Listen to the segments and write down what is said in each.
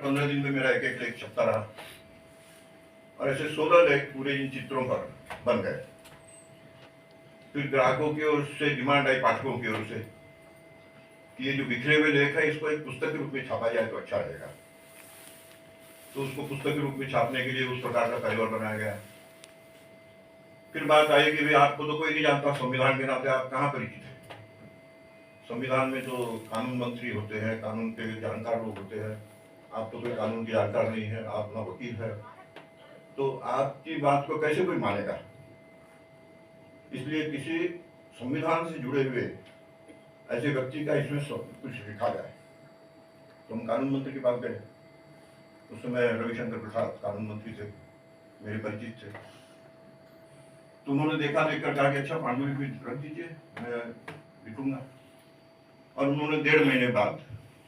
15 दिन में मेरा एक एक लेख छपता रहा और ऐसे 16 लेख पूरे इन चित्रों पर बन गए। फिर ग्राहकों की ओर से डिमांड आई, पाठकों की ओर से, कि ये जो बिखरे हुए लेख है इसको एक पुस्तक के रूप में छापा जाए तो अच्छा रहेगा। तो उसको पुस्तक के रूप में छापने के लिए उस प्रकार का परिवार बनाया गया। फिर बात आई कि भाई आपको तो कोई नहीं जानता, संविधान के नाते आप कहाँ परिचित है। संविधान में तो कानून मंत्री होते हैं, कानून के जानकार लोग होते हैं, आप तो कोई कानून की जानकार नहीं है, आप ना वकील है, तो आपकी बात को कैसे कोई मानेगा। इसलिए किसी संविधान से जुड़े हुए ऐसे व्यक्ति का इसमें कुछ लिखा जाए। तो हम कानून मंत्री के पास गए। उस समय रविशंकर प्रसाद कानून मंत्री थे, मेरे परिचित थे। तो उन्होंने देखा, देखकर कहा कि अच्छा पांडुलिपि रख दीजिए, मैं लिखूंगा। और उन्होंने 1.5 महीने बाद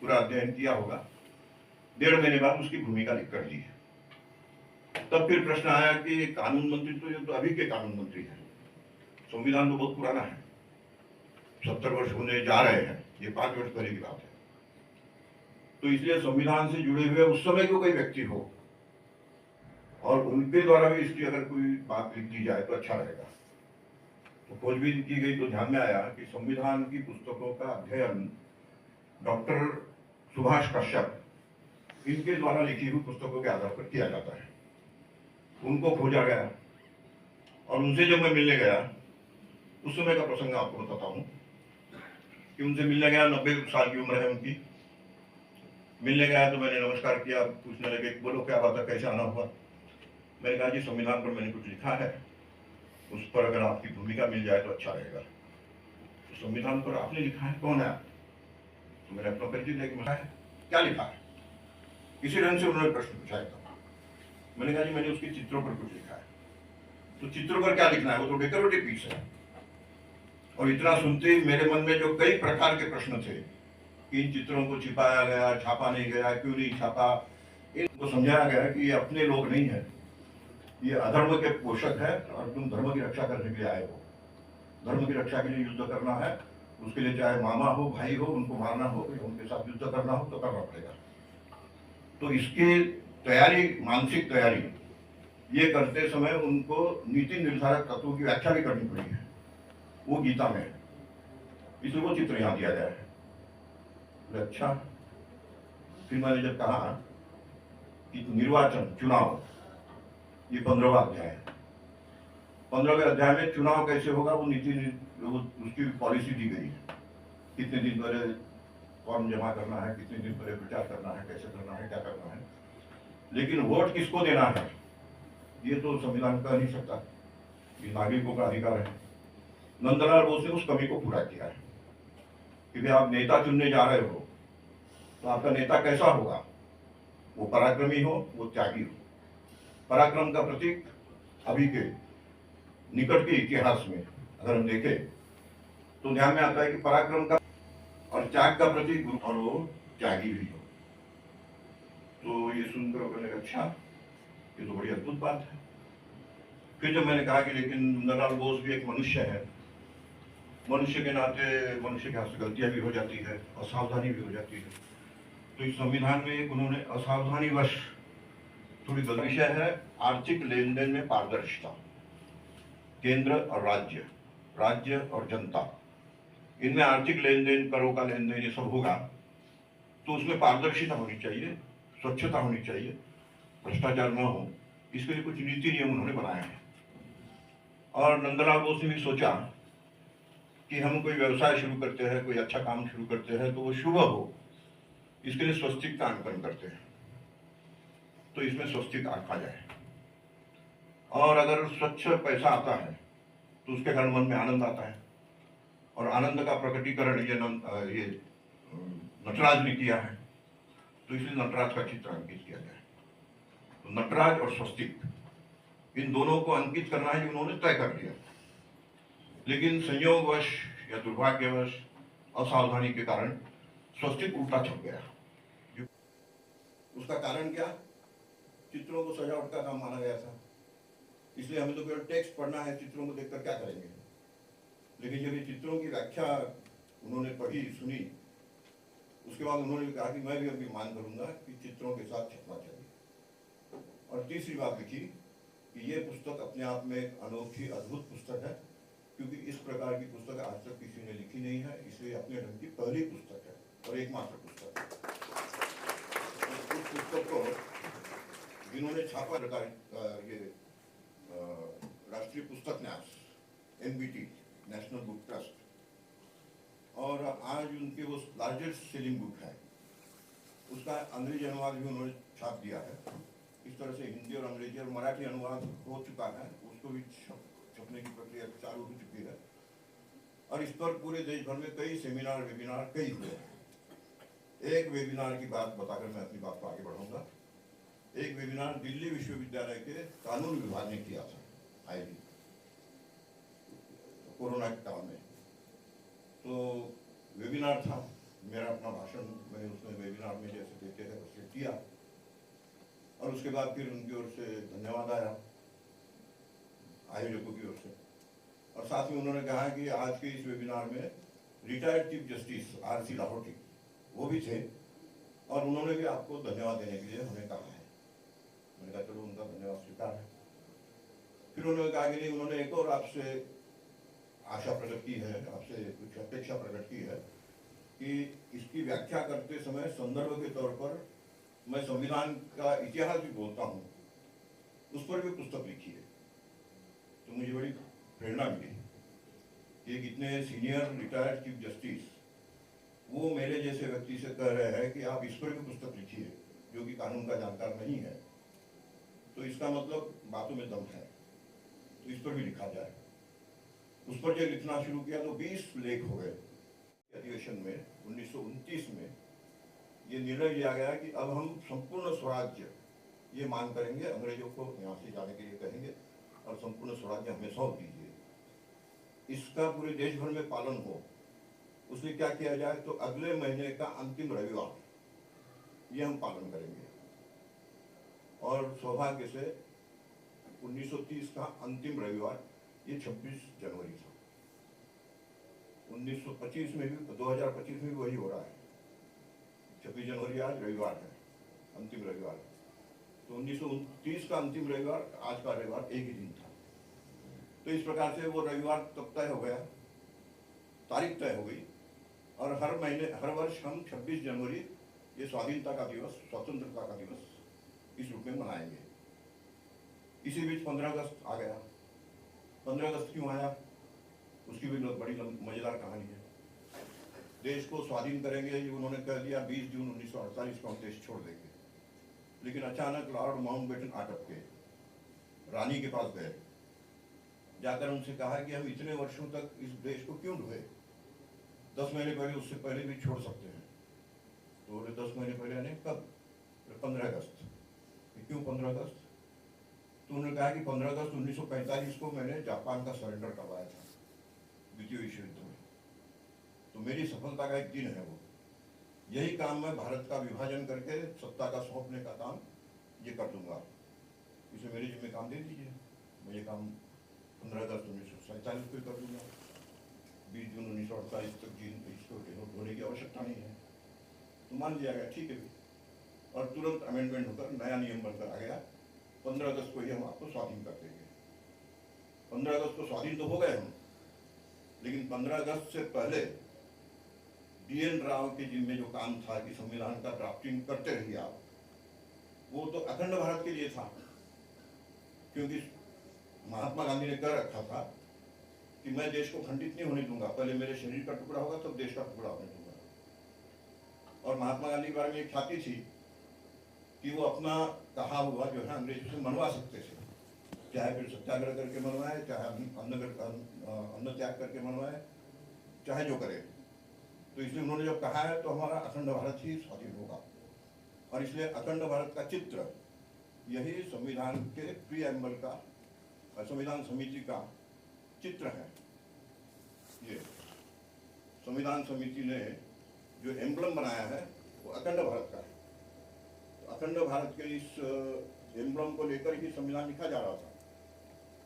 पूरा अध्ययन किया होगा, 1.5 महीने बाद उसकी भूमिका लिख कर दी। तब फिर प्रश्न आया कि कानून मंत्री तो ये तो अभी के कानून मंत्री हैं, संविधान तो बहुत पुराना है, 70 वर्ष होने जा रहे हैं, ये 5 वर्ष पहले की बात है। तो इसलिए संविधान से जुड़े हुए उस समय को कोई व्यक्ति हो और उनके द्वारा भी इसकी अगर कोई बात लिख दी जाए तो अच्छा रहेगा। तो खोजबीन की गई तो ध्यान में आया कि संविधान की पुस्तकों का अध्ययन डॉक्टर सुभाष कश्यप, इनके द्वारा लिखी हुई पुस्तकों के आधार पर किया जाता है। उनको खोजा गया और उनसे जब मैं मिलने गया, उस समय का प्रसंग आपको बताता हूँ कि उनसे मिलने गया, 90 साल की उम्र है उनकी। मिलने गया तो मैंने नमस्कार किया, पूछने लगे बोलो क्या बात है, कैसे आना हुआ। मैंने कहा जी संविधान पर मैंने कुछ लिखा है, उस पर अगर आपकी भूमिका मिल जाए तो अच्छा रहेगा। तो संविधान पर आपने लिखा है, कौन है आप? तो मैंने अपना परिचय दिया कि मैं क्या लिखा है। किसी ढंग से उन्होंने प्रश्न पूछा था। मैंने कहा जी मैंने उसके चित्रों पर कुछ लिखा है। तो चित्रों पर क्या लिखना है, वो तो डेकोरेटिव पीस है। और इतना सुनते ही मेरे मन में जो कई प्रकार के प्रश्न थे, इन चित्रों को छिपाया गया, छापा नहीं गया, क्यों नहीं छापा, इनको समझाया गया कि ये अपने लोग नहीं है, ये अधर्म के पोषक है और तुम धर्म की रक्षा करने के लिए आए हो। धर्म की रक्षा के लिए युद्ध करना है, उसके लिए चाहे मामा हो, भाई हो, उनको मारना हो, उनके साथ युद्ध करना हो तो करना पड़ेगा। तो इसकी तैयारी, मानसिक तैयारी, ये करते समय उनको नीति निर्धारक तत्वों की व्याख्या भी करनी पड़ी है, वो गीता में है, इसलिए वो चित्र यहाँ दिया गया है। अच्छा, फिर मैंने जब कहा कि निर्वाचन, चुनाव, ये 15वां अध्याय है, 15वें अध्याय में चुनाव कैसे होगा वो नीति, उसकी पॉलिसी दी गई है। कितने दिन पहले फॉर्म जमा करना है, कितने दिन पहले प्रचार करना है, कैसे करना है, क्या करना है। लेकिन वोट किसको देना है ये तो संविधान कह नहीं सकता, ये नागरिकों का अधिकार है। नंदलाल बोस ने उस कमी को पूरा किया है कि आप नेता चुनने जा रहे हो तो आपका नेता कैसा होगा, वो पराक्रमी हो, वो त्यागी हो। पराक्रम का प्रतीक अभी के निकट के इतिहास में अगर हम देखें तो ध्यान में आता है कि पराक्रम का और त्याग का प्रतीक गुरु, और वो त्यागी भी हो। तो ये सुनकर मैंने कहा अच्छा, ये तो बड़ी अद्भुत बात है। फिर जब मैंने कहा कि लेकिन नंदलाल बोस भी एक मनुष्य है, मनुष्य के नाते मनुष्य के हाथ से गलतियां भी हो जाती है, असावधानी भी हो जाती है। तो इस संविधान में उन्होंने असावधानी वश थोड़ी गलत विषय है, आर्थिक लेन देन में पारदर्शिता, केंद्र और राज्य, राज्य और जनता, इनमें आर्थिक लेन देन, करों का लेन देन, ये सब होगा तो उसमें पारदर्शिता होनी चाहिए, स्वच्छता होनी चाहिए, भ्रष्टाचार न हो, इसके लिए कुछ नीति नियम उन्होंने बनाए हैं। और नंदलाल बोस ने भी सोचा कि हम कोई व्यवसाय शुरू करते हैं, कोई अच्छा काम शुरू करते हैं तो वो शुभ हो, इसके लिए स्वस्तिक का अंकन करते हैं। तो इसमें स्वस्तिक आंका जाए, और अगर स्वच्छ पैसा आता है तो उसके कारण मन में आनंद आता है, और आनंद का प्रकटीकरण ये नटराज ने किया है, तो इसलिए नटराज का चित्र अंकित किया जाए। तो नटराज और स्वस्तिक, इन दोनों को अंकित करना है, उन्होंने तय कर लिया। लेकिन संयोगवश या दुर्भाग्यवश, असावधानी के कारण स्वस्तिक उल्टा छप गया। उसका कारण क्या? चित्रों को सजावट का काम माना गया था, इसलिए हमें तो केवल टेक्स्ट पढ़ना है, चित्रों को देखकर क्या करेंगे। लेकिन जब ये चित्रों की व्याख्या उन्होंने पढ़ी, सुनी, उसके बाद उन्होंने कहा कि मैं भी अभी मांग करूंगा कि चित्रों के साथ छपना चाहिए। और तीसरी बात लिखी कि ये पुस्तक अपने आप में एक अनोखी अद्भुत पुस्तक है, क्योंकि इस प्रकार की पुस्तक आज तक किसी ने लिखी नहीं है, इसलिए अपने ढंग की पहली पुस्तक है और एकमात्र पुस्तक है। उस पुस्तक को जिन्होंने छापा रखा, ये राष्ट्रीय पुस्तक न्यास NBT, नेशनल बुक ट्रस्ट, और आज उनके वो लार्जेस्ट सेलिंग बुक है, उसका अंग्रेजी अनुवाद भी उन्होंने छाप दिया है। इस तरह से हिंदी और अंग्रेजी और मराठी अनुवाद हो चुका है, उसको भी छपने की प्रक्रिया चालू हो चुकी है। और इस पर पूरे देश भर में कई सेमिनार वेबिनार कई हुए हैं। एक वेबिनार की बात बताकर मैं अपनी बात को आगे बढ़ाऊंगा। एक वेबिनार दिल्ली विश्वविद्यालय के कानून विभाग ने किया था, आईडी, कोरोना के काल में। तो वेबिनार था, मेरा अपना भाषण मैंने उसमें वेबिनार में जैसे देते हैं वैसे किया, और उसके बाद फिर उनकी ओर से धन्यवाद आया आयोजकों की ओर से। और साथ में उन्होंने कहा कि आज के इस वेबिनार में retired chief justice RC Lahoti वो भी थे, और उन्होंने भी आपको धन्यवाद देने के लिए हमें कहा है। मैंने कहा चलो उनका धन्यवाद स्वीकार है। फिर उन्होंने कहा कि नहीं, उन्होंने एक और आपसे आशा प्रकट की है, आपसे कुछ अपेक्षा प्रकट की है कि इसकी व्याख्या करते समय संदर्भ के तौर पर मैं संविधान का इतिहास भी बोलता हूँ, उस पर भी पुस्तक लिखी है। तो मुझे बड़ी प्रेरणा मिली कि एक इतने सीनियर रिटायर्ड चीफ जस्टिस वो मेरे जैसे व्यक्ति से कह रहे हैं कि आप इस पर भी पुस्तक लिखिए, जो कि कानून का जानकार नहीं है। तो इसका मतलब बातों में दम है, तो इस पर भी लिखा जाए। उस पर जब लिखना शुरू किया तो 20 लेख हो गए। अधिवेशन में 1929 में ये निर्णय लिया गया कि अब हम संपूर्ण स्वराज्य ये मांग करेंगे, अंग्रेजों को यहाँ से जाने के लिए कहेंगे और संपूर्ण स्वराज्य हमें सौंप दीजिए, इसका पूरे देश भर में पालन हो। उसमें क्या किया जाए, तो अगले महीने का अंतिम रविवार ये हम पालन करेंगे। और सौभाग्य से 1930 का अंतिम रविवार ये 26 जनवरी था। 1925 में भी, 2025 में भी वही हो रहा है। 26 जनवरी आज रविवार है, अंतिम रविवार। तो 1929 का अंतिम रविवार, आज का रविवार एक ही दिन था। तो इस प्रकार से वो रविवार तब तय हो गया, तारीख तय हो गई, और हर महीने हर वर्ष हम 26 जनवरी ये स्वाधीनता का दिवस, स्वतंत्रता का दिवस इस रूप में मनाएंगे। इसी बीच 15 अगस्त आ गया। 15 अगस्त क्यों आया, उसकी भी बड़ी मजेदार कहानी है। देश को स्वाधीन करेंगे ये उन्होंने कह दिया, 20 जून 1948 को हम देश छोड़ देंगे। लेकिन अचानक लॉर्ड माउंटबेटन आटप के रानी के पास गए, जाकर उनसे कहा कि हम इतने वर्षों तक इस देश को क्यों ढूंढे, 10 महीने पहले, उससे पहले भी छोड़ सकते हैं। तो बोले 10 महीने पहले यानी कब, 15 अगस्त। क्यों 15 अगस्त? तो उन्होंने कहा कि 15 अगस्त 1945 को मैंने जापान का सरेंडर करवाया था द्वितीय विश्व युद्ध में, तो मेरी सफलता का एक दिन है वो। यही काम मैं भारत का विभाजन करके सत्ता का सौंपने का काम ये कर दूंगा, इसे मेरे जिम्मे काम दे दीजिए, मैं ये काम 15 अगस्त 1947 को कर दूंगा। 20 जून 1948 तक इसको होने की आवश्यकता नहीं है। तो मान लिया गया, ठीक है। और तुरंत अमेंडमेंट होकर नया नियम बनकर आ गया, 15 अगस्त को ही हम आपको स्वाधीन कर देंगे। 15 अगस्त को स्वाधीन तो हो गए हम, लेकिन 15 अगस्त से पहले DN राव के जिम्मे जो काम था कि संविधान का ड्राफ्टिंग करते रहिए आप, वो तो अखंड भारत के लिए था। क्योंकि महात्मा गांधी ने कर रखा था कि मैं देश को खंडित नहीं होने दूंगा, पहले मेरे शरीर का टुकड़ा होगा तब देश का टुकड़ा होने दूंगा। और महात्मा गांधी के बारे में एक ख्याति थी कि वो अपना कहा हुआ जो है अंग्रेजों से मनवा सकते थे, चाहे फिर सत्याग्रह करके मनवाए, चाहे अन्न त्याग करके मनवाए, चाहे जो करे। तो इसलिए उन्होंने जब कहा है तो हमारा अखंड भारत ही स्वाधीन होगा, और इसलिए अखंड भारत का चित्र यही संविधान के प्रीएम्बल का, संविधान समिति का चित्र है। ये संविधान समिति ने जो एम्बलम बनाया है वो अखंड भारत का है। तो अखंड भारत के इस एम्बलम को लेकर ही संविधान लिखा जा रहा था।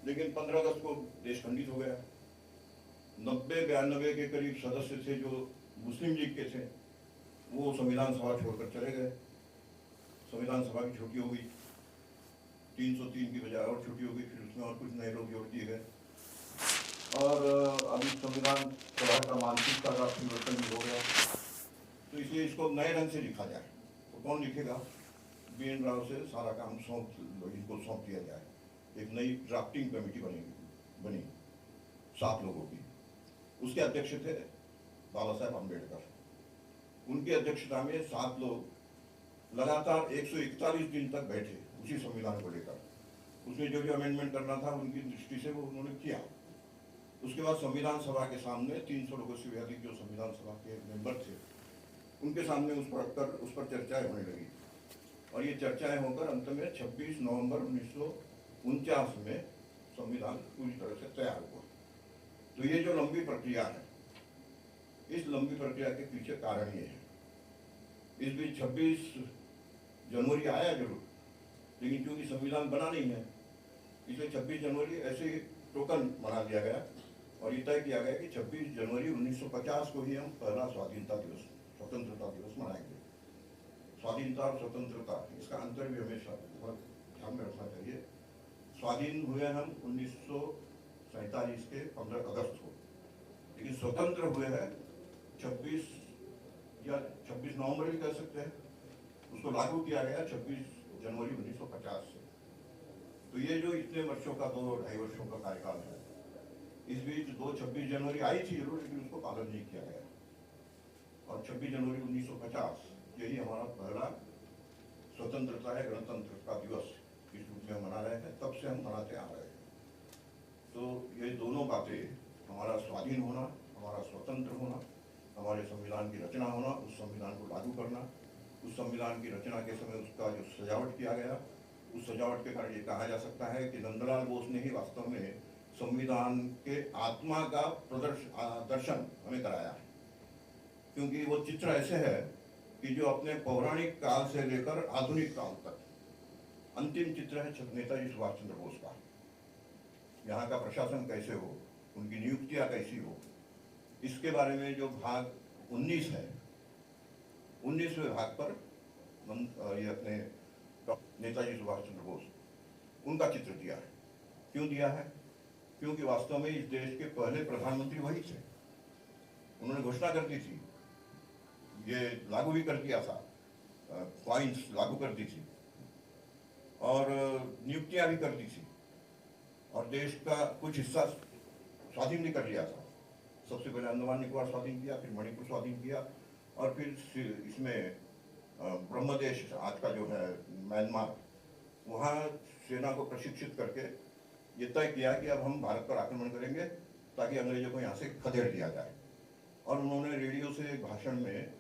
लेकिन 15 अगस्त को देश खंडित हो गया। 90-92 के करीब सदस्य थे जो मुस्लिम लीग के थे, वो संविधान सभा छोड़कर चले गए। संविधान सभा की छुट्टी हो गई, 303 की बजाय और छुट्टी हो गई, फिर उसमें और कुछ नए लोग जोड़ दिए गए और अभी संविधान सभा का मानसिकता का परिवर्तन भी हो गया। तो इसलिए इसको नए ढंग से लिखा जाए। तो कौन लिखेगा? BN राव से सारा काम इनको सौंप दिया जाए। एक नई ड्राफ्टिंग कमेटी बनी 7 लोगों की। उसके अध्यक्ष थे बाबा साहेब अम्बेडकर। उनकी अध्यक्षता में 7 लोग लगातार 141 दिन तक बैठे उसी संविधान को लेकर। उसमें जो अमेंडमेंट करना था उनकी दृष्टि से वो उन्होंने किया। उसके बाद संविधान सभा के सामने 300 लोगों से अधिक जो संविधान सभा के मेंबर थे उनके सामने उस पर चर्चाएं होने लगी और ये चर्चाएं होकर अंत में 26 नवंबर 1949 में संविधान पूरी तरह से तैयार हुआ। तो ये जो लंबी प्रक्रिया है, इस लंबी प्रक्रिया के पीछे कारण ये है। इस बीच 26 जनवरी आया जरूर, लेकिन क्योंकि संविधान बना नहीं है इसलिए 26 जनवरी ऐसे टोकन बना दिया गया और ये तय किया गया कि 26 जनवरी 1950 को ही हम पहला स्वतंत्रता दिवस मनाएंगे। स्वाधीनता और स्वतंत्रता, इसका अंतर भी हमेशा बहुत ध्यान में रखना चाहिए। स्वाधीन हुए हम 1947 के 15 अगस्त को, लेकिन स्वतंत्र हुए हैं 26 या 26 नवंबर भी कह सकते हैं। उसको लागू किया गया 26 जनवरी 1950 से। तो ये जो इतने वर्षों का 2-2.5 वर्षों का कार्यकाल है, इस बीच 26 जनवरी आई थी जरूर, लेकिन उसको पालन नहीं किया गया और 26 जनवरी 1950 यही हमारा पहला स्वतंत्रता है, गणतंत्र का दिवस इस रूप में मना रहे हैं। तब से हम मनाते आ रहे हैं। तो ये दोनों बातें, हमारा स्वाधीन होना, हमारा स्वतंत्र होना, हमारे संविधान की रचना होना, उस संविधान को लागू करना, उस संविधान की रचना के समय उसका जो सजावट किया गया, उस सजावट के कारण ये कहा जा सकता है कि नंदलाल बोस ने ही वास्तव में संविधान के आत्मा का दर्शन हमें कराया है। क्योंकि वो चित्र ऐसे है कि जो अपने पौराणिक काल से लेकर आधुनिक काल तक अंतिम चित्र है नेताजी सुभाष चंद्र बोस का। यहाँ का प्रशासन कैसे हो, उनकी नियुक्तियां कैसी हो, इसके बारे में जो भाग 19 है, 19वें भाग पर ये अपने नेताजी सुभाष चंद्र बोस उनका चित्र दिया है। क्यों दिया है? क्योंकि वास्तव में इस देश के पहले प्रधानमंत्री वही थे। उन्होंने घोषणा कर दी थी, ये लागू भी कर दिया था, कॉइन्स लागू कर दी थी और नियुक्तियां भी कर दी थी और देश का कुछ हिस्सा स्वाधीन भी कर लिया था। सबसे पहले अंडमान निकोबार स्वाधीन किया, फिर मणिपुर स्वाधीन किया और फिर इसमें ब्रह्मदेश आज का जो है म्यांमार, वहाँ सेना को प्रशिक्षित करके ये तय किया कि अब हम भारत पर आक्रमण करेंगे ताकि अंग्रेजों को यहाँ से खदेड़ दिया जाए। और उन्होंने रेडियो से एक भाषण में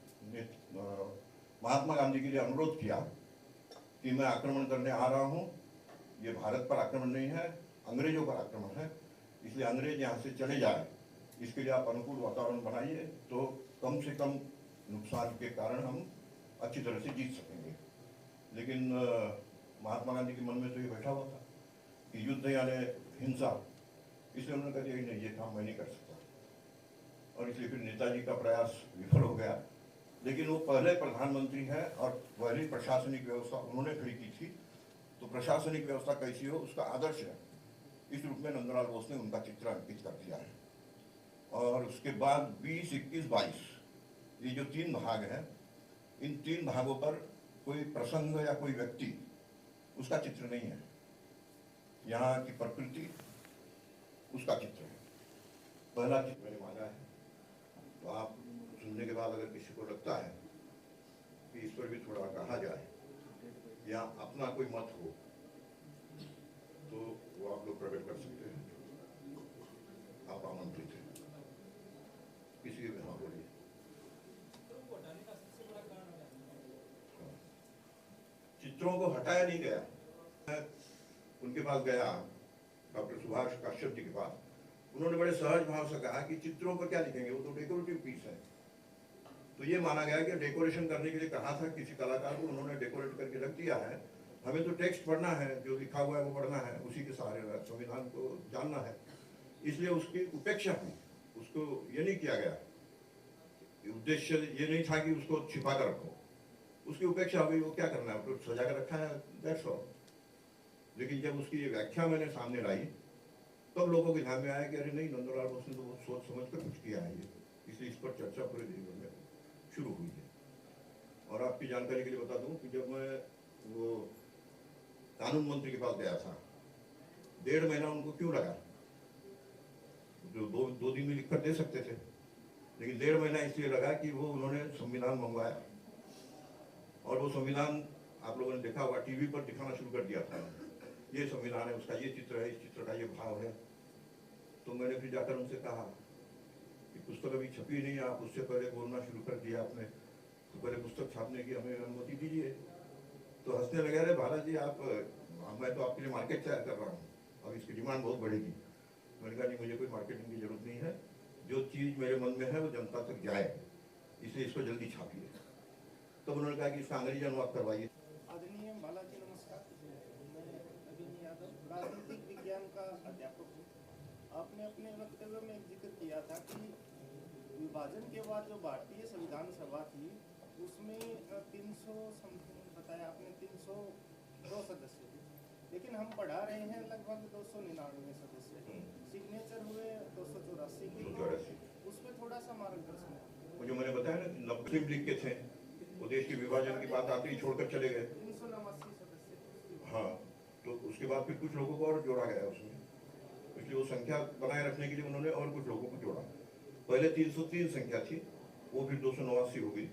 महात्मा गांधी के लिए अनुरोध किया कि मैं आक्रमण करने आ रहा हूँ, ये भारत पर आक्रमण नहीं है, अंग्रेजों पर आक्रमण है, इसलिए अंग्रेज यहाँ से चले जाए, इसके लिए आप अनुकूल वातावरण बनाइए तो कम से कम नुकसान के कारण हम अच्छी तरह से जीत सकेंगे। लेकिन महात्मा गांधी के मन में तो ये बैठा हुआ था कि युद्ध यानी हिंसा, इसलिए उन्होंने कहा कि नहीं, ये काम मैं नहीं कर सकता और इसलिए फिर नेताजी का प्रयास विफल हो गया। लेकिन वो पहले प्रधानमंत्री है और पहली प्रशासनिक व्यवस्था उन्होंने खड़ी की थी, तो प्रशासनिक व्यवस्था कैसी हो उसका आदर्श है। इस रूप में नंदलाल बोस ने उनका चित्र अंकित कर दिया है। और उसके बाद 20, 21, 22 ये जो 3 भाग हैं, इन 3 भागों पर कोई प्रसंग या कोई व्यक्ति उसका चित्र नहीं है। यहाँ की प्रकृति उसका चित्र है। पहला चित्र मैंने मांगा है, तो आप सुनने के बाद अगर किसी को लगता है कि इस पर भी थोड़ा कहा जाए या अपना कोई मत हो तो वो आप लोग प्रकट कर सकते हैं। आप आमंत्रित हैं, किसी के भी हाँ बोलिए। चित्रों को हटाया नहीं गया। उनके पास गया डॉक्टर सुभाष काश्यप जी के पास, उन्होंने बड़े सहज भाव से कहा कि चित्रों पर क्या लिखेंगे, वो तो डेकोरेटिव पीस है। तो ये माना गया कि डेकोरेशन करने के लिए कहा था किसी कलाकार को, उन्होंने डेकोरेट करके रख दिया है। हमें तो टेक्स्ट पढ़ना है, जो लिखा हुआ है वो पढ़ना है, उसी के सहारे संविधान को जानना है, इसलिए उसकी उपेक्षा हुई, उसको ये नहीं किया गया। उद्देश्य ये नहीं था कि उसको छिपा कर रखो, उसकी उपेक्षा हो गई, वो क्या करना है, उसको सजा कर रखा है, दैट्स ऑल। लेकिन जब उसकी ये व्याख्या मैंने सामने लाई तब लोगों के ध्यान में आया कि अरे नहीं, नंदलाल बोस ने तो बहुत सोच समझ कर कुछ किया है ये, इसलिए इस पर चर्चा पूरे देश में शुरू हुई है। और आपकी जानकारी के लिए बता दूं कि जब मैं वो कानून मंत्री के पास गया था, 1.5 महीना उनको क्यों लगा, जो दो दिन में लिखकर दे सकते थे, लेकिन 1.5 महीना इसलिए लगा कि वो उन्होंने संविधान मंगवाया, और वो संविधान आप लोगों ने देखा होगा, टीवी पर दिखाना शुरू कर दिया था, ये संविधान है, उसका ये चित्र है, इस चित्र का ये भाव है। तो मैंने फिर जाकर उनसे कहा कि पुस्तक अभी छपी नहीं, आप उससे पहले बोलना शुरू कर दिया आपने, तो पहले पुस्तक छापने की हमें अनुमति दीजिए। तो हंसने लगे, अरे भाला जी आप, मैं तो आपके लिए मार्केट तैयार कर रहा हूँ, अब इसकी डिमांड बहुत बढ़ेगी। मैंने कहा नहीं, मुझे कोई मार्केटिंग की जरूरत नहीं है, जो चीज़ मेरे मन में है वो जनता तक जाए, इसलिए इसको जल्दी छापिए। तो उन्होंने कहा कि इसका अंग्रेजी अनुवाद करवाइए। आदरणीय भाला जी नमस्कार, मैं अभिनी यादव, राजनीतिक विज्ञान का अध्यापक हूँ। आपने अपने वक्तव्य में एक जिक्र किया था कि विभाजन के बाद जो भारतीय संविधान सभा थी उसमें 300 समथिंग बताया आपने, 302 सदस्य थे, लेकिन हम पढ़ा रहे हैं लगभग 299 सदस्य, सिग्नेचर हुए 284 के। उस पर थोड़ा सा मार्गदर्शन है। वो जो मैंने बताया ना, 90 लीग के थे, वो देश के विभाजन की बात आते ही छोड़कर चले गए, 389 सदस्य। हाँ, तो उसके बाद फिर कुछ लोगों को और जोड़ा गया उसमें, इसलिए वो संख्या बनाए रखने के लिए उन्होंने और कुछ लोगों को जोड़ा। पहले 303 संख्या थी, वो फिर 289 हो गई,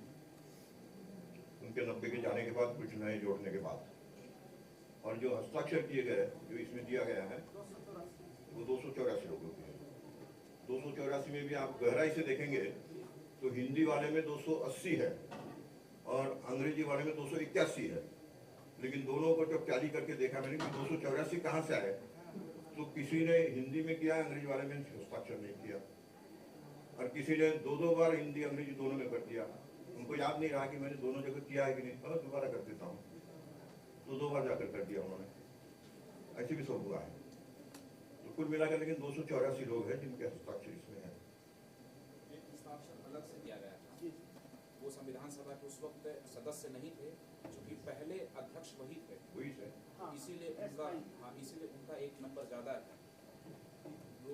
उनके 90 के जाने के बाद, कुछ नए जोड़ने के बाद। और जो हस्ताक्षर किए गए, जो इसमें दिया गया है, वो 284 लोगों के हैं। 284 में भी आप गहराई से देखेंगे तो हिंदी वाले में 280 है और अंग्रेजी वाले में 281 है, लेकिन दोनों को जब टैली करके देखा मैंने कि 284 कहाँ से आए, तो किसी ने हिंदी में किया, अंग्रेजी वाले में हस्ताक्षर नहीं किया, और किसी ने 2 बार हिंदी अंग्रेजी दोनों में कर दिया। उनको याद नहीं रहा कि मैंने दोनों जगह किया है कि नहीं, तो दोबारा कर देता हूँ, तो 2 बार जाकर कर दिया उन्होंने, ऐसे भी सब हुआ है। तो कुल मिलाकर लेकिन 284 लोग हैं जिनके हस्ताक्षर इसमें है। हस्ताक्षर अलग से किया गया था, वो संविधान सभा के उस वक्त सदस्य नहीं थे, क्योंकि पहले अध्यक्ष वही थे, वही से इसीलिए उनका, हाँ, इसीलिए उनका 1 नंबर ज्यादा है। वो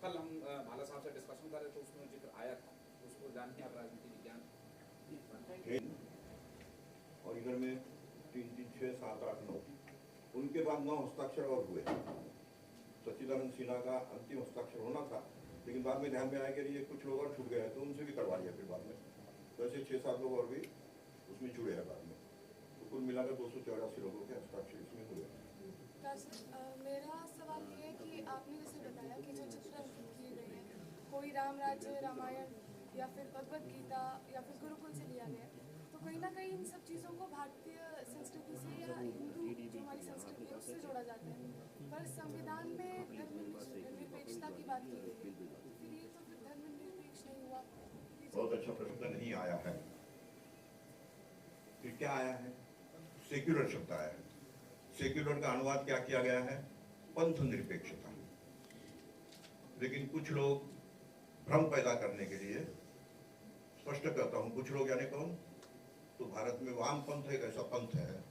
कल हम भाला साहब से डिस्कशन कर रहे थे, उसमें जिक्र आया था, उसको जानते आप राजनीति विज्ञान। और इधर में 3, 6, 7, 8, 9, उनके बाद 9 हस्ताक्षर और हुए। सच्चिदानंद सिन्हा का अंतिम हस्ताक्षर होना था, लेकिन बाद में ध्यान में आया कि ये कुछ लोग और छूट गए, तो उनसे भी करवा लिया फिर बाद में, तो ऐसे 6-7 लोग और भी उसमें जुड़े हैं बाद में। तो कुल मिलाकर 284 लोगों के हस्ताक्षर इसमें हुए। मेरा सवाल ये है कि आपने जैसे बताया कि जो चित्र अंकित किए गए हैं, कोई राम राज्य, रामायण या फिर भगवत गीता या फिर गुरुकुल से लिया गया, तो कहीं ना कहीं इन सब चीज़ों को भारतीय संस्कृति से या हिंदू जो हमारी संस्कृति है उससे जोड़ा जाता है, पर संविधान में धर्मनिरपेक्षता की बात की गई है, फिर ये तो फिर धर्मनिरपेक्ष नहीं हुआ। बहुत अच्छा प्रश्न नहीं आया है, फिर क्या आया है? सेक्युलर शब्द आया है। सेक्युलर का अनुवाद क्या किया गया है? पंथ निरपेक्षता। लेकिन कुछ लोग भ्रम पैदा करने के लिए, स्पष्ट करता हूं, कुछ लोग यानी कौन, तो भारत में वामपंथ एक ऐसा पंथ है,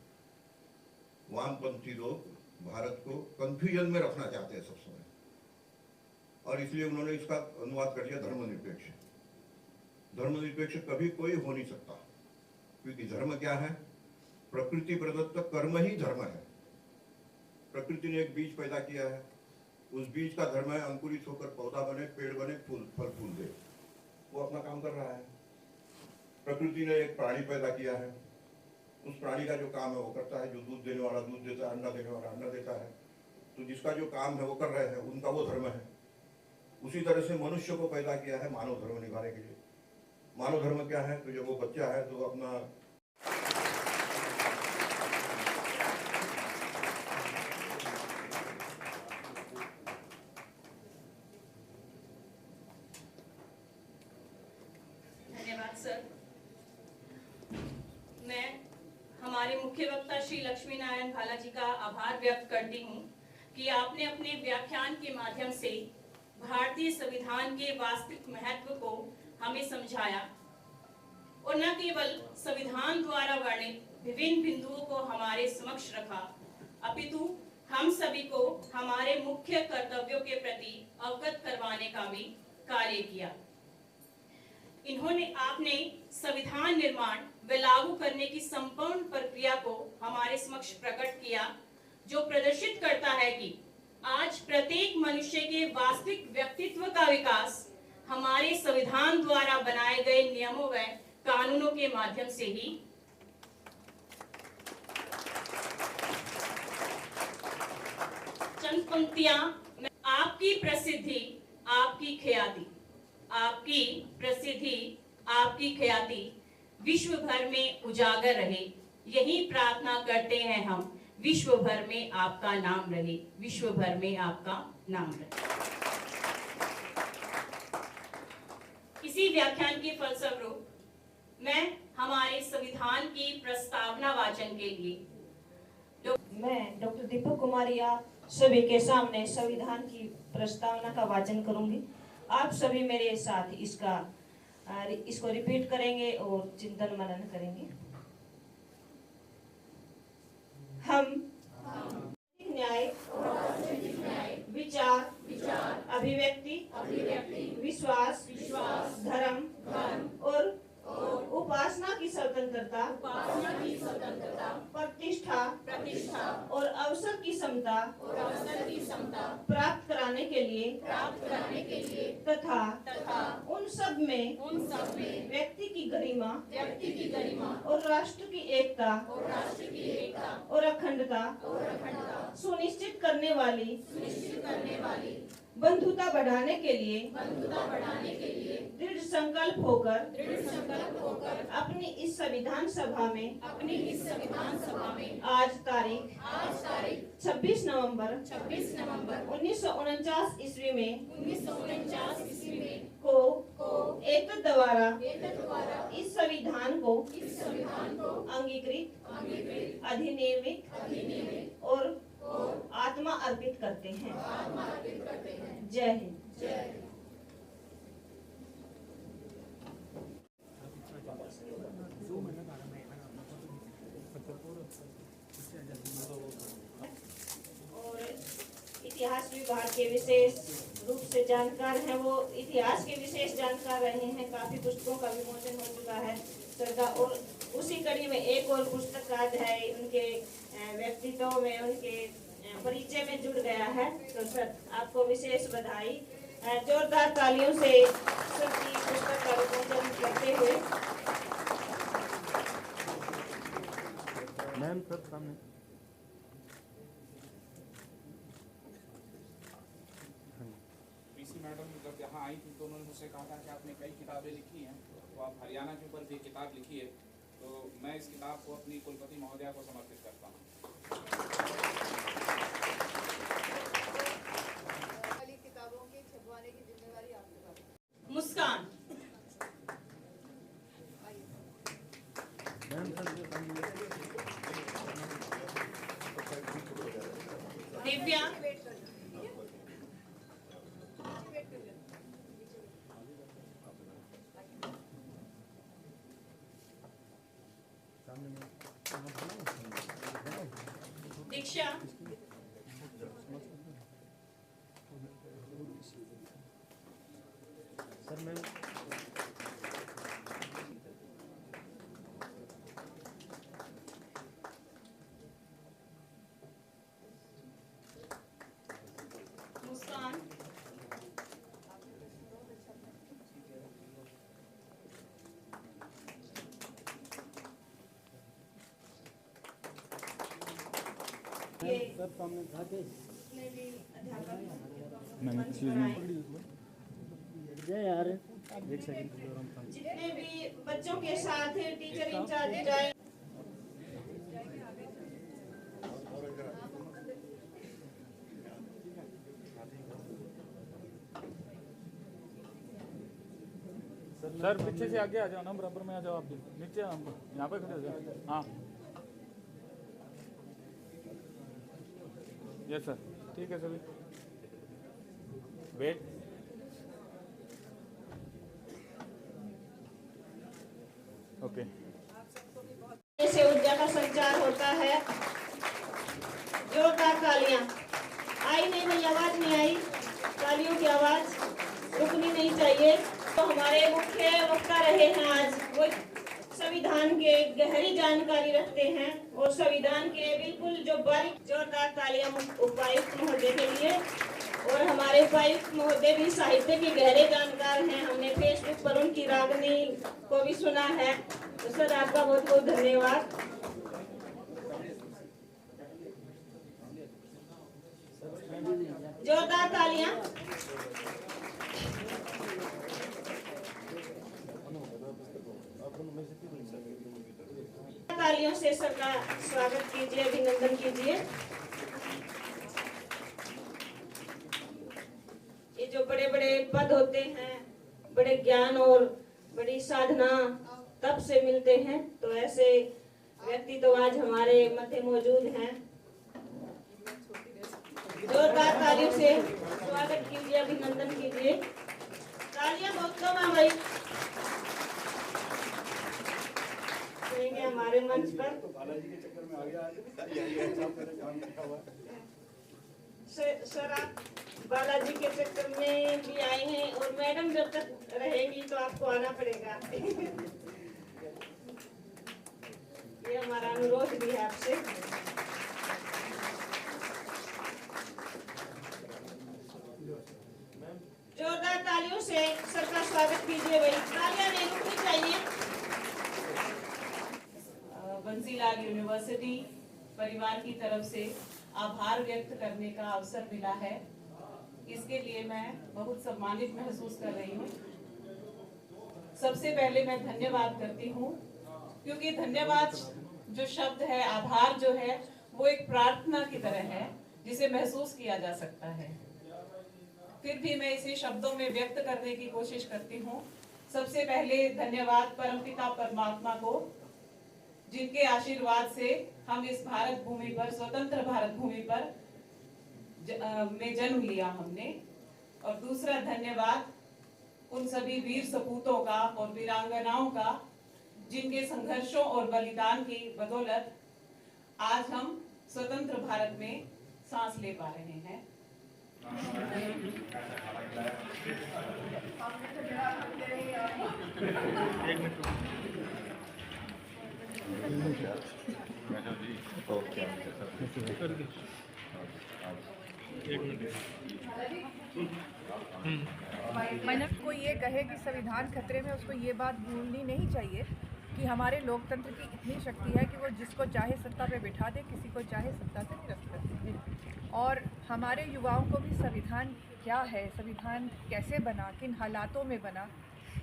वामपंथी लोग भारत को कंफ्यूजन में रखना चाहते हैं सब समय, और इसलिए उन्होंने इसका अनुवाद कर दिया धर्मनिरपेक्ष। धर्मनिरपेक्ष कभी कोई हो नहीं सकता, क्योंकि धर्म क्या है? प्रकृति प्रदत्त कर्म ही धर्म है। प्रकृति ने एक बीज पैदा किया है, उस बीज का धर्म है अंकुरित होकर पौधा बने, पेड़ बने, फल फूल दे, वो अपना काम कर रहा है। प्रकृति ने एक प्राणी पैदा किया है, उस प्राणी का जो काम है वो करता है, जो दूध देने वाला दूध देता है, अंडा देने वाला अंडा देता है, तो जिसका जो काम है वो कर रहे हैं, उनका वो धर्म है। उसी तरह से मनुष्य को पैदा किया है मानव धर्म निभाने के लिए। मानव धर्म क्या है? तो जब वो बच्चा है तो अपना सर, मैं हमारे मुख्य वक्ता श्री लक्ष्मी नारायण भाला जी का आभार व्यक्त करती हूँ कि आपने अपने व्याख्यान के माध्यम से भारतीय संविधान के वास्तविक महत्व को हमें समझाया और न केवल संविधान द्वारा वर्णित विभिन्न बिंदुओं को हमारे समक्ष रखा, अपितु हम सभी को हमारे मुख्य कर्तव्यों के प्रति अवगत करवाने का भी कार्य किया। आपने संविधान निर्माण व लागू करने की संपूर्ण प्रक्रिया को हमारे समक्ष प्रकट किया, जो प्रदर्शित करता है कि आज प्रत्येक मनुष्य के वास्तविक व्यक्तित्व का विकास हमारे संविधान द्वारा बनाए गए नियमों व कानूनों के माध्यम से ही चंद पंक्तियां आपकी प्रसिद्धि आपकी ख्याति, आपकी प्रसिद्धि आपकी ख्याति विश्व भर में उजागर रहे, यही प्रार्थना करते हैं हम। विश्व भर में आपका नाम रहे, विश्व भर में आपका नाम रहे। इसी व्याख्यान के फलस्वरूप मैं हमारे संविधान की प्रस्तावना वाचन के लिए मैं डॉक्टर दीपक कुमारी आप सभी के सामने संविधान की प्रस्तावना का वाचन करूंगी। आप सभी मेरे साथ इसको रिपीट करेंगे और चिंतन मनन करेंगे। हम न्याय, विचार, अभिव्यक्ति, विश्वास, धर्म और उपासना की स्वतंत्रता, प्रतिष्ठा और अवसर की समता प्राप्त कराने के लिए तथा उन सब में व्यक्ति की गरिमा और राष्ट्र की एकता और अखंडता सुनिश्चित करने वाली बंधुता बढ़ाने के लिए दृढ़ संकल्प होकर अपनी इस संविधान सभा में आज तारीख 26 नवंबर 1949 ईस्वी में को एतद द्वारा इस संविधान को अंगीकृत, अधिनियमित और आत्मा अर्पित करते हैं। जय हिंद। और इतिहास विभाग के विशेष रूप से जानकार हैं, वो इतिहास के विशेष जानकार रहे हैं। काफी पुस्तकों का विमोचन हो चुका है सरदा, और उसी कड़ी में एक और पुस्तक आज है, उनके व्यक्तित्व में, उनके परिचय में जुड़ गया है। तो सर आपको विशेष बधाई। जोरदार तालियों से सर की पुस्तक का विमोचन करते हुए मैम सर सामने। पीसी मैडम जब यहाँ आई थी तो उन्होंने मुझसे कहा था कि आपने कई किताबें लिखी हैं, तो आप हरियाणा के ऊपर भी किताब लिखी है, तो मैं इस किताब को अपनी कुलपति महोदया को समर्पित करता हूँ। किताबों के छपवाने की जिम्मेवारी आपके पास। मुस्कान, दिव्या, दीक्षा, सर मैम मुस्कान, सर सामने था के जितने भी अध्यापक मैम मंच पर आए, जय यार एक सेकंड जितने भी बच्चों के साथ टीचर इंचार्ज जाए, सर पीछे से आगे आ जाओ ना, बराबर में आ जाओ। आप भी नीचे यहाँ पे खड़े हो जाओ। हाँ यस सर, ठीक है सभी वेट। संविधान के गहरी जानकारी रखते हैं और संविधान के बिल्कुल जो बारीक जोरदार तालियां उपायुक्त महोदय के लिए। और हमारे उपायुक्त महोदय भी साहित्य के गहरे जानकार हैं, हमने फेसबुक पर उनकी रागनी को भी सुना है। तो सर आपका बहुत बहुत धन्यवाद। जोरदार तालियां। तालियों से सर का स्वागत कीजिए, अभिनंदन कीजिए। ये जो बड़े बड़े पद होते हैं, बड़े ज्ञान और बड़ी साधना तब से मिलते हैं, तो ऐसे व्यक्ति तो आज हमारे मध्य मौजूद हैं। जोरदार तालियों से स्वागत कीजिए, अभिनंदन कीजिए। तालियां बहुत कम है भाई। हमारे मंच पर सर आप बालाजी के चक्कर में भी आए हैं और मैडम जब तक रहेंगी तो आपको आना पड़ेगा। ये हमारा अनुरोध भी है आपसे। जोरदार तालियों से सर का स्वागत कीजिए भाई। तालियां नहीं रुकनी चाहिए। बंसीलाल यूनिवर्सिटी परिवार की तरफ से आभार व्यक्त करने का अवसर मिला है, इसके लिए मैं बहुत सम्मानित महसूस कर रही हूँ। सबसे पहले मैं धन्यवाद करती हूँ, क्योंकि धन्यवाद जो शब्द है, आभार जो है, वो एक प्रार्थना की तरह है जिसे महसूस किया जा सकता है। फिर भी मैं इसे शब्दों में व्यक्त करने की कोशिश करती हूँ। सबसे पहले धन्यवाद परमपिता परमात्मा को, जिनके आशीर्वाद से हम इस भारत भूमि पर, स्वतंत्र भारत भूमि पर में जन्म लिया हमने। और दूसरा धन्यवाद उन सभी वीर सपूतों का और वीरांगनाओं का, जिनके संघर्षों और बलिदान की बदौलत आज हम स्वतंत्र भारत में सांस ले पा रहे हैं। कोई ये कहे कि संविधान खतरे में, उसको ये बात भूलनी नहीं चाहिए कि हमारे लोकतंत्र की इतनी शक्ति है कि वो जिसको चाहे सत्ता पे बिठा दे, किसी को चाहे सत्ता से निरस्त कर दे। और हमारे युवाओं को भी संविधान क्या है, संविधान कैसे बना, किन हालातों में बना,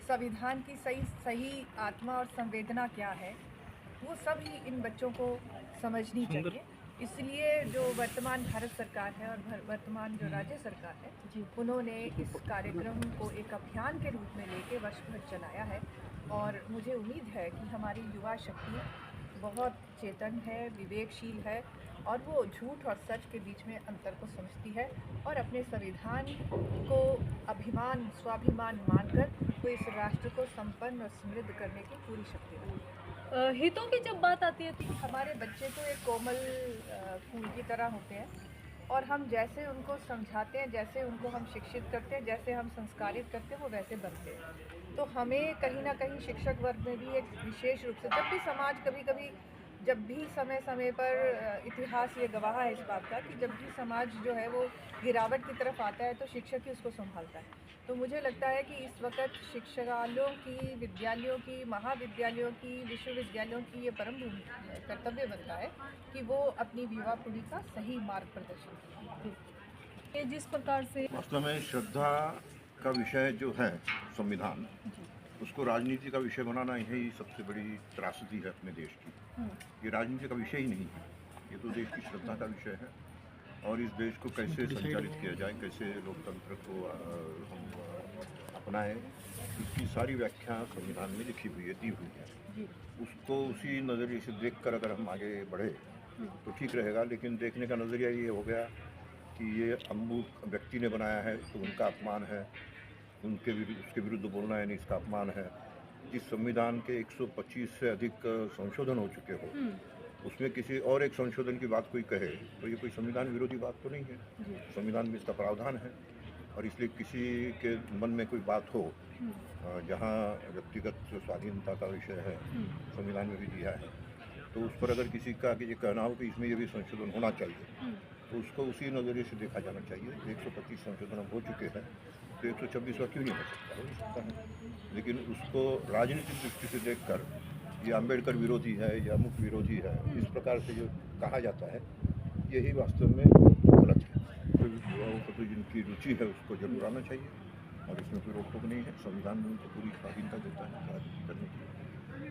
संविधान की सही आत्मा और संवेदना क्या है, वो सब ही इन बच्चों को समझनी चाहिए। इसलिए जो वर्तमान भारत सरकार है और वर्तमान जो राज्य सरकार है, उन्होंने इस कार्यक्रम को एक अभियान के रूप में लेके वर्ष भर चलाया है। और मुझे उम्मीद है कि हमारी युवा शक्ति बहुत चेतन है, विवेकशील है और वो झूठ और सच के बीच में अंतर को समझती है और अपने संविधान को अभिमान, स्वाभिमान मानकर वो इस राष्ट्र को संपन्न और समृद्ध करने की पूरी शक्ति रखती है। हितों की जब बात आती है तो हमारे बच्चे तो एक कोमल फूल की तरह होते हैं और हम जैसे उनको समझाते हैं, जैसे उनको हम शिक्षित करते हैं, जैसे हम संस्कारित करते हैं, वो वैसे बनते हैं। तो हमें कहीं ना कहीं शिक्षक वर्ग में भी एक विशेष रूप से, जब भी समाज कभी जब भी समय पर इतिहास ये गवाह है इस बात का कि जब भी समाज जो है वो गिरावट की तरफ आता है तो शिक्षक ही उसको संभालता है। तो मुझे लगता है कि इस वक्त शिक्षालयों की, विद्यालयों की, महाविद्यालयों की, विश्वविद्यालयों की ये परम कर्तव्य बनता है कि वो अपनी युवा पीढ़ी का सही मार्ग प्रदर्शन करें। जिस प्रकार से वास्तव में श्रद्धा का विषय जो है संविधान, उसको राजनीति का विषय बनाना यही सबसे बड़ी त्रासदी है अपने देश की। ये राजनीति का विषय ही नहीं है, ये तो देश की श्रद्धा का विषय है। और इस देश को कैसे संचालित किया जाए, कैसे लोकतंत्र को हम अपनाएं, इसकी सारी व्याख्या संविधान में लिखी हुई है, दी हुई है। उसको उसी नज़रिए से देखकर अगर हम आगे बढ़े तो ठीक रहेगा। लेकिन देखने का नज़रिया ये हो गया कि ये अमुक व्यक्ति ने बनाया है तो उनका अपमान है, उसके विरुद्ध बोलना यानी इसका अपमान है। इस संविधान के 125 से अधिक संशोधन हो चुके हो, उसमें किसी और एक संशोधन की बात कोई कहे तो ये कोई संविधान विरोधी बात तो नहीं है। संविधान में इसका प्रावधान है और इसलिए किसी के मन में कोई बात हो जहाँ व्यक्तिगत स्वाधीनता का विषय है, संविधान में भी दिया है, तो उस पर अगर किसी का ये कहना हो कि इसमें ये भी संशोधन होना चाहिए, तो उसको उसी नज़रिए से देखा जाना चाहिए। 125 संशोधन हो चुके हैं, तो 126वां क्यों नहीं हो सकता है। लेकिन उसको राजनीतिक दृष्टि से देखकर ये अम्बेडकर विरोधी है या मुख विरोधी है, इस प्रकार से जो कहा जाता है, यही वास्तव में गलत है। तो जिनकी रुचि है उसको जरूर आना चाहिए, और इसमें कोई रोक टोक नहीं है। संविधान में उनको पूरी स्वाधीनता देता है राजनीति करने की,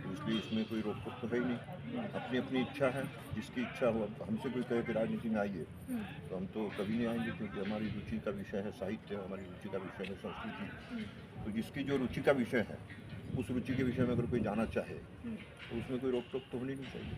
तो इसलिए इसमें कोई रोक टोक तो है ही नहीं। अपनी अपनी इच्छा है, जिसकी इच्छा हो। हमसे कोई कहे कि राजनीति में आइए, तो हम तो कभी नहीं आएंगे, क्योंकि हमारी रुचि का विषय है साहित्य, हमारी रुचि का विषय है संस्कृति। तो जिसकी जो रुचि का विषय है, उस रुचि के विषय में अगर कोई जाना चाहे, तो उसमें कोई रोक टोक तो होनी नहीं चाहिए।